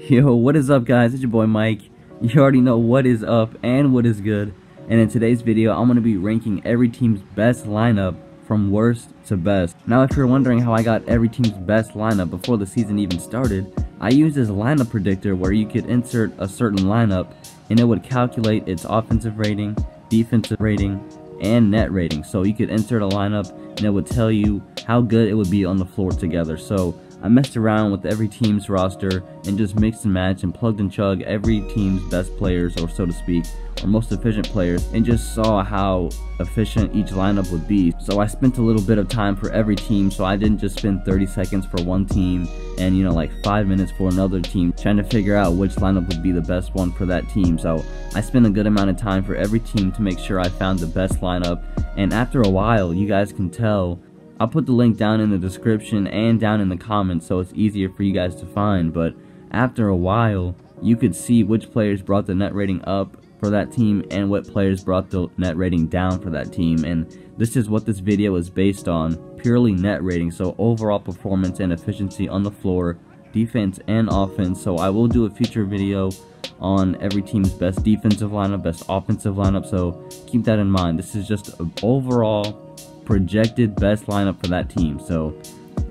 Yo, what is up guys? It's your boy Mike. You already know what is up and what is good. And in today's video, I'm going to be ranking every team's best lineup from worst to best. Now if you're wondering how I got every team's best lineup before the season even started, I used this lineup predictor where you could insert a certain lineup and it would calculate its offensive rating, defensive rating, and net rating. So you could insert a lineup and it would tell you how good it would be on the floor together. So I messed around with every team's roster and just mixed and matched and plugged and chugged every team's best players, or so to speak, or most efficient players, and just saw how efficient each lineup would be. So I spent a little bit of time for every team, so I didn't just spend 30 seconds for one team and like 5 minutes for another team trying to figure out which lineup would be the best one for that team. So I spent a good amount of time for every team to make sure I found the best lineup, and after a while, you guys can tell. I'll put the link down in the description and down in the comments so it's easier for you guys to find, but after a while you could see which players brought the net rating up for that team and what players brought the net rating down for that team. And this is what this video is based on, purely net rating, so overall performance and efficiency on the floor, defense and offense. So I will do a future video on every team's best defensive lineup, best offensive lineup, so keep that in mind. This is just an overall projected best lineup for that team, so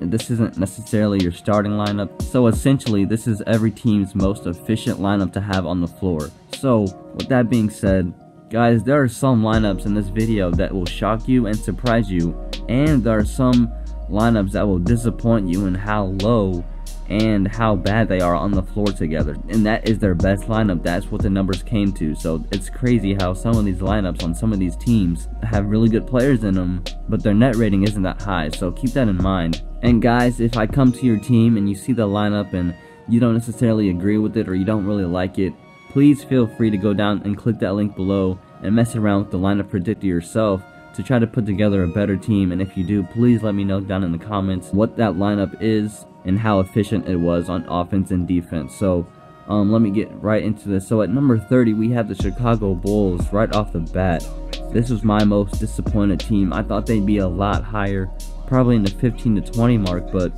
this isn't necessarily your starting lineup. So essentially this is every team's most efficient lineup to have on the floor. So with that being said, guys, there are some lineups in this video that will shock you and surprise you, and there are some lineups that will disappoint you in how low and how bad they are on the floor together, and that is their best lineup. That's what the numbers came to. So it's crazy how some of these lineups on some of these teams have really good players in them, but their net rating isn't that high, so keep that in mind. And guys, if I come to your team and you see the lineup and you don't necessarily agree with it or you don't really like it, please feel free to go down and click that link below and mess around with the lineup predictor yourself to try to put together a better team. And if you do, please let me know down in the comments what that lineup is and how efficient it was on offense and defense. So let me get right into this. So at number 30 we have the Chicago Bulls. Right off the bat, this was my most disappointed team. I thought they'd be a lot higher, probably in the 15 to 20 mark, but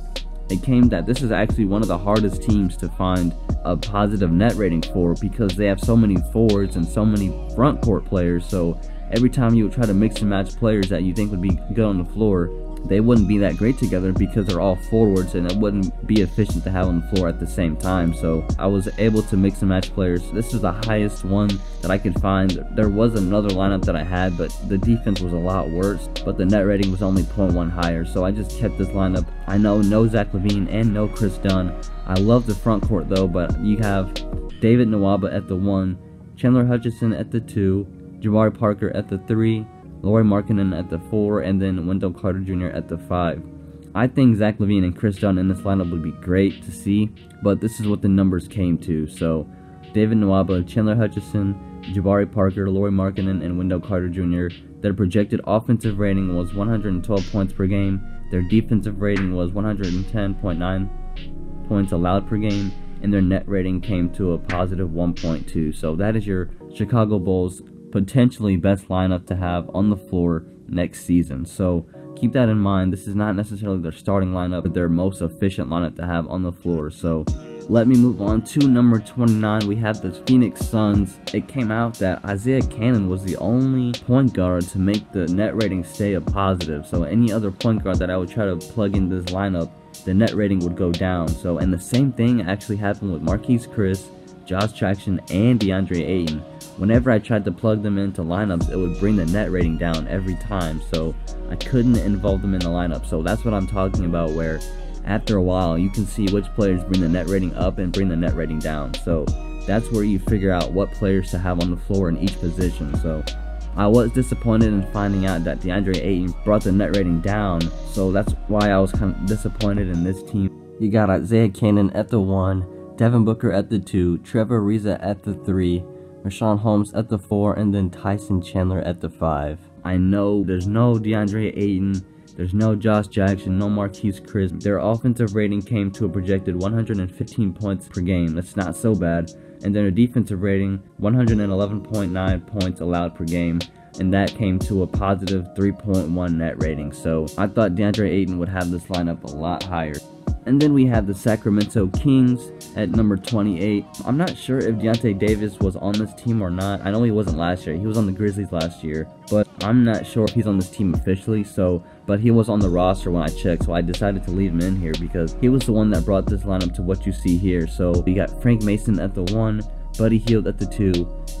it came that this is actually one of the hardest teams to find a positive net rating for, because they have so many forwards and so many front court players. So every time you would try to mix and match players that you think would be good on the floor, they wouldn't be that great together because they're all forwards, and it wouldn't be efficient to have on the floor at the same time. So I was able to mix and match players. This is the highest one that I could find. There was another lineup that I had, but the defense was a lot worse, but the net rating was only 0.1 higher. So I just kept this lineup. I know no Zach LaVine and no Chris Dunn. I love the front court though, but you have David Nwaba at the 1, Chandler Hutchison at the 2, Jabari Parker at the 3, Lauri Markkanen at the 4, and then Wendell Carter Jr. at the 5. I think Zach LaVine and Chris Dunn in this lineup would be great to see, but this is what the numbers came to. So David Nwaba, Chandler Hutchison, Jabari Parker, Lauri Markkanen, and Wendell Carter Jr. Their projected offensive rating was 112 points per game. Their defensive rating was 110.9 points allowed per game, and their net rating came to a positive 1.2. So that is your Chicago Bulls potentially best lineup to have on the floor next season. So keep that in mind. This is not necessarily their starting lineup, but their most efficient lineup to have on the floor. So let me move on to number 29. We have the Phoenix Suns. It came out that Isaiah Cannon was the only point guard to make the net rating stay a positive. So any other point guard that I would try to plug in this lineup, the net rating would go down. So, and the same thing actually happened with Marquise Chris, Josh Jackson, and DeAndre Ayton. Whenever I tried to plug them into lineups, it would bring the net rating down every time, so I couldn't involve them in the lineup. So that's what I'm talking about, where after a while you can see which players bring the net rating up and bring the net rating down. So that's where you figure out what players to have on the floor in each position. So I was disappointed in finding out that DeAndre Ayton brought the net rating down, so that's why I was kind of disappointed in this team. You got Isaiah Cannon at the 1, Devin Booker at the 2, Trevor Ariza at the 3, Rashawn Holmes at the 4, and then Tyson Chandler at the 5. I know there's no DeAndre Ayton, there's no Josh Jackson, no Marquise Chris. Their offensive rating came to a projected 115 points per game. That's not so bad. And then their defensive rating, 111.9 points allowed per game, and that came to a positive 3.1 net rating. So I thought DeAndre Ayton would have this lineup a lot higher. And then we have the Sacramento Kings at number 28. I'm not sure if Deontay Davis was on this team or not. I know he wasn't last year. He was on the Grizzlies last year, but I'm not sure if he's on this team officially. But he was on the roster when I checked, so I decided to leave him in here because he was the one that brought this lineup to what you see here. So we got Frank Mason at the 1, Buddy Hield at the 2,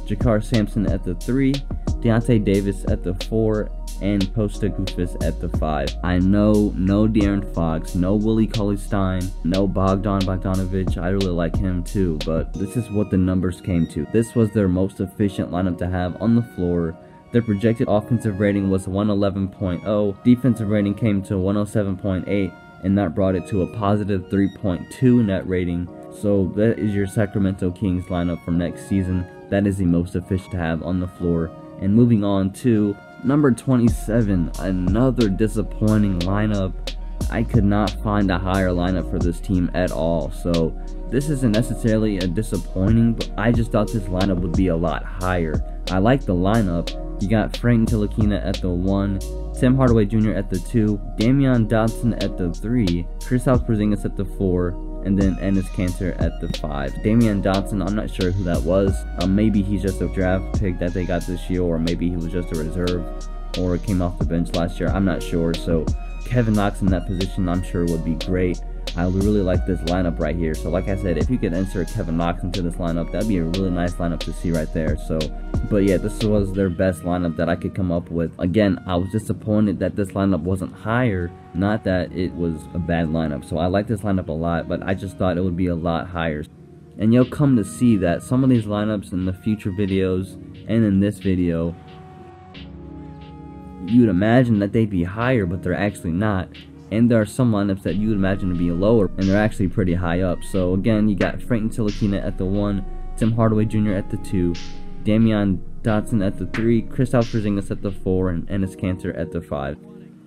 Jakar Sampson at the 3, Deontay Davis at the 4, and Posta Goofus at the 5. I know no De'Aaron Fox, no Willie Cauley-Stein, no Bogdan Bogdanovic. I really like him too, but this is what the numbers came to. This was their most efficient lineup to have on the floor. Their projected offensive rating was 111.0, defensive rating came to 107.8, and that brought it to a positive 3.2 net rating. So that is your Sacramento Kings lineup for next season. That is the most efficient to have on the floor. And moving on to number 27, another disappointing lineup. I could not find a higher lineup for this team at all. So this isn't necessarily a disappointing, but I just thought this lineup would be a lot higher. I like the lineup. You got Frank Ntilikina at the 1, Tim Hardaway Jr. at the 2, Damian Dotson at the 3, Kristaps Porzingis at the 4, and then Enes Kanter at the 5. Damian Dotson, I'm not sure who that was. Maybe he's just a draft pick that they got this year, or maybe he was just a reserve, or came off the bench last year. I'm not sure. So Kevin Knox in that position, I'm sure would be great. I really like this lineup right here. So like I said, if you could insert Kevin Knox into this lineup, that'd be a really nice lineup to see right there. So, but yeah, this was their best lineup that I could come up with. Again, I was disappointed that this lineup wasn't higher, not that it was a bad lineup. So I like this lineup a lot, but I just thought it would be a lot higher. And you'll come to see that some of these lineups in the future videos and in this video, you'd imagine that they'd be higher, but they're actually not. And there are some lineups that you would imagine to be lower, and they're actually pretty high up. So again, you got Frank Ntilikina at the 1, Tim Hardaway Jr. at the 2, Damian Dotson at the 3, Kristaps Porzingis at the 4, and Enes Kanter at the 5.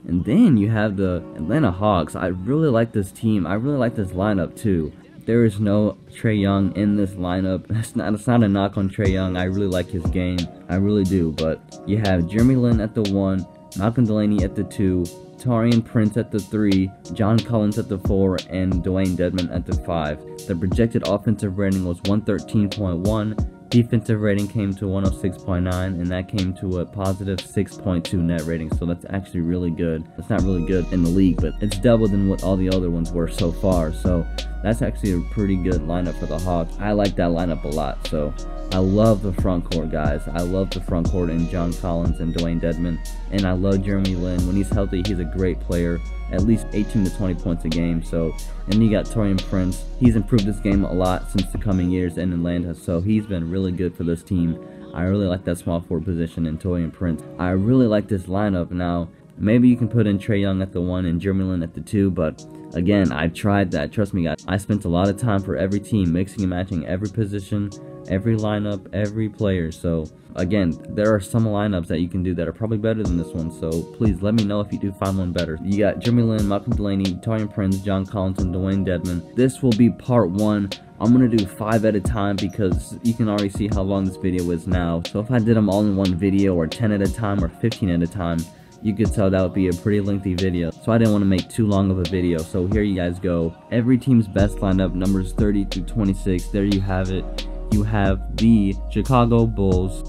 And then you have the Atlanta Hawks. I really like this team. I really like this lineup too. There is no Trae Young in this lineup. It's not a knock on Trae Young. I really like his game. I really do. But you have Jeremy Lin at the 1, Malcolm Delaney at the 2, Taurean Prince at the 3, John Collins at the 4, and Dwayne Dedmon at the 5. The projected offensive rating was 113.1, defensive rating came to 106.9, and that came to a positive 6.2 net rating, so that's actually really good. It's not really good in the league, but it's double than what all the other ones were so far, so that's actually a pretty good lineup for the Hawks. I like that lineup a lot, so I love the front court, guys. I love the front court and John Collins and Dwayne Dedmon, and I love Jeremy Lin. When he's healthy, he's a great player, at least 18 to 20 points a game. So, and you got Taurean Prince. He's improved this game a lot since the coming years in Atlanta, so he's been really good for this team. I really like that small forward position in Taurean Prince. I really like this lineup. Now, maybe you can put in Trae Young at the 1 and Jeremy Lin at the 2, but again, I tried that. Trust me, guys. I spent a lot of time for every team, mixing and matching every position, every lineup, every player. So again, there are some lineups that you can do that are probably better than this one, so please let me know if you do find one better. You got Jeremy Lin, Malcolm Delaney, Taurean Prince, John Collins, and Dwayne Dedmon. This will be part 1. I'm going to do 5 at a time because you can already see how long this video is now. So if I did them all in one video, or 10 at a time, or 15 at a time, you could tell that would be a pretty lengthy video. So I didn't want to make too long of a video. So here you guys go. Every team's best lineup, numbers 30 through 26. There you have it. You have the Chicago Bulls,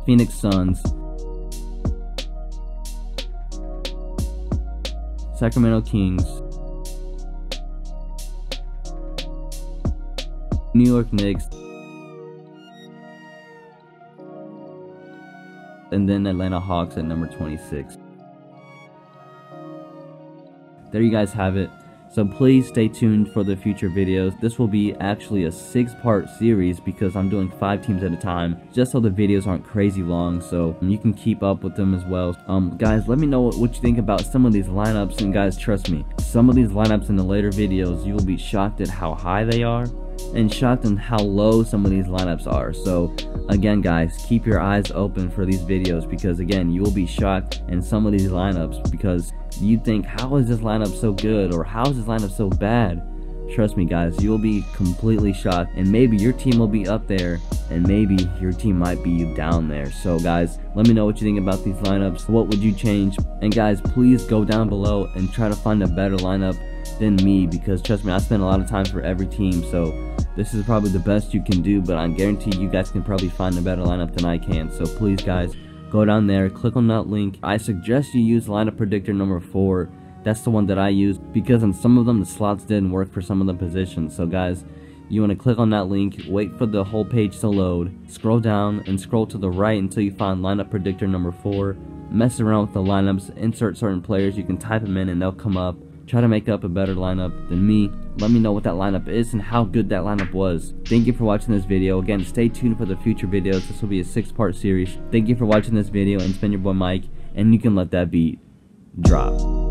Phoenix Suns, Sacramento Kings, New York Knicks, and then Atlanta Hawks at number 26. There you guys have it. So please stay tuned for the future videos. This will be actually a 6-part series because I'm doing 5 teams at a time, just so the videos aren't crazy long, so you can keep up with them as well. Guys, let me know what you think about some of these lineups, and guys, trust me, some of these lineups in the later videos, you will be shocked at how high they are, and shocked at how low some of these lineups are. So again, guys, keep your eyes open for these videos, because again, you will be shocked in some of these lineups because you think, how is this lineup so good, or how is this lineup so bad? Trust me guys, you'll be completely shocked, and maybe your team will be up there and maybe your team might be down there. So guys, let me know what you think about these lineups. What would you change? And guys, please go down below and try to find a better lineup than me, because trust me, I spend a lot of time for every team, so this is probably the best you can do, but I guarantee you guys can probably find a better lineup than I can. So please guys, go down there, click on that link. I suggest you use lineup predictor number 4. That's the one that I use, because on some of them the slots didn't work for some of the positions. So guys, you want to click on that link, wait for the whole page to load, scroll down and scroll to the right until you find lineup predictor number 4. Mess around with the lineups, insert certain players, you can type them in and they'll come up. Try to make up a better lineup than me. Let me know what that lineup is and how good that lineup was. Thank you for watching this video. Again, stay tuned for the future videos. This will be a 6-part series. Thank you for watching this video, and it's been your boy Mike, and you can let that beat drop.